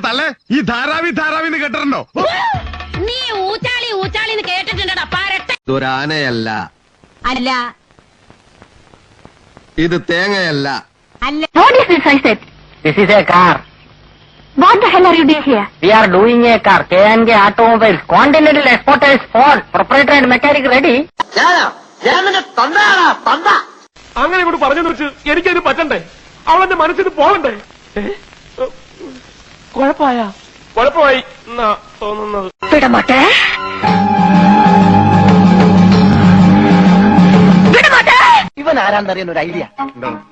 തള്ളേ ഈ ധാരാവിന്ന് കേട്ടിട്ടുണ്ടോ? നീ ഊച്ചാളിന്ന് കേട്ടിട്ടുണ്ടോ? പാരട്ടെ. ഇതൊരാനയല്ല. അല്ല. ഇത് തേങ്ങയല്ല. അല്ല. What is this, I said? This is a car. What the hell are you doing here? We are doing a car. K&K Automobiles. Continental Exporters Ford. Proprietor and mechanic ready. അങ്ങനെ ഇങ്ങോട്ട് പറഞ്ഞു വെച്ച് എനിക്കതിന് പറ്റണ്ടേ? അവളെന്റെ മനസ്സിന് പോകണ്ടേ? കുഴപ്പമായി എന്നാ തോന്നുന്നത്. വിടമാട്ടെ. ഇവൻ ആരാന്നറിയാൻ ഒരു ഐഡിയ.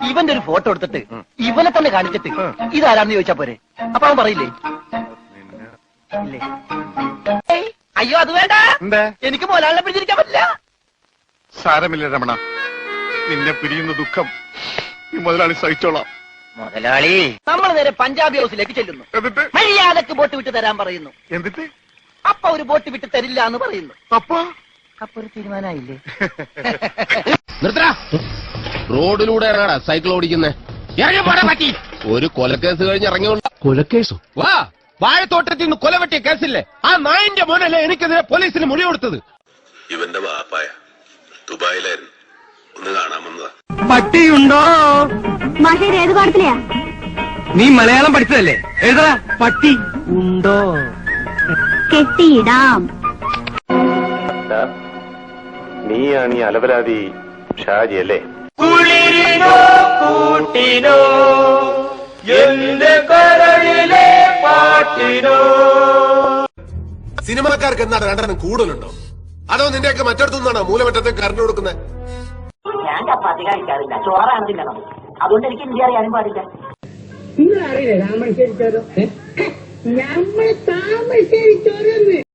ഇവന്റെ ഒരു ഫോട്ടോ എടുത്തിട്ട് ഇവനെ തന്നെ കാണിച്ചിട്ട് ഇതാരാന്ന് ചോദിച്ചാ പോരെ? അപ്പൊ അവൻ പറയില്ലേ? അയ്യോ അത് വേണ്ട. എനിക്ക് മോലാളിനെ പിടിച്ചിരിക്കാൻ പറ്റില്ല. സാരമില്ല രമണ, നിന്നെ പിരിയുന്ന ദുഃഖം ഈ മുതലാളി സഹിച്ചോളാം. മുതലാളി നമ്മൾ നേരെ പഞ്ചാബി ഹൗസിലേക്ക് ചെല്ലുന്നു. എന്നിട്ട് മര്യാദക്ക് ബോട്ട് വിട്ട് തരാൻ പറയുന്നു. എന്നിട്ട് അപ്പൊ ഒരു ബോട്ട് വിട്ട് തരില്ല എന്ന് പറയുന്നു. അപ്പൊ ഒരു തീരുമാനമായില്ലേ? റോഡിലൂടെ സൈക്കിൾ ഓടിക്കുന്നേ. ഒരു കൊലക്കേസ് കഴിഞ്ഞ് ഇറങ്ങിയുള്ള കൊലക്കേസോ? വാ, വാഴത്തോട്ടത്തിൽ നിന്ന് കൊല വെട്ടിയ കേസില്ലേ, ആ നായിന്റെ മോനല്ലേ എനിക്കെതിരെ പോലീസിന് മൊഴി കൊടുത്തത്. ഇവന്റെ വാപ്പായ ദുബായിലായിരുന്നു, ഒന്ന് കാണാൻ വന്നതാ. പട്ടിയുണ്ടോ? മാഷേര് ഏത് പാടത്തിലെയാ? നീ മലയാളം പഠിച്ചതല്ലേ? എഴുതാ. പട്ടി ഉണ്ടോ? കെട്ടിയിടാം. നീയാണ് ഈ അലവലാതി ഷാജി അല്ലേ? കുളിരിനോ കൂട്ടിനോ എന്റെ കരളിലെ പാട്ടിനോ. സിനിമാക്കാർക്ക് എന്താണ് രണ്ടെണ്ണം കൂടുതലുണ്ടോ? അതോ നിന്റെയൊക്കെ മറ്റിടത്തുനിന്നാണോ മൂലമറ്റത്തെ കറണ്ട് കൊടുക്കുന്നത്? ഞാൻ ചപ്പാത്തി കഴിക്കാറില്ല, ചോറാണ് തിന്നണം. അതുകൊണ്ട് എനിക്ക് ഇന്ത്യ അറിയാനും പാടില്ല. നിങ്ങൾ അറിയില്ലേ താമരശ്ശേരി ചോരം? നമ്മൾ താമരശ്ശേരി ചോരം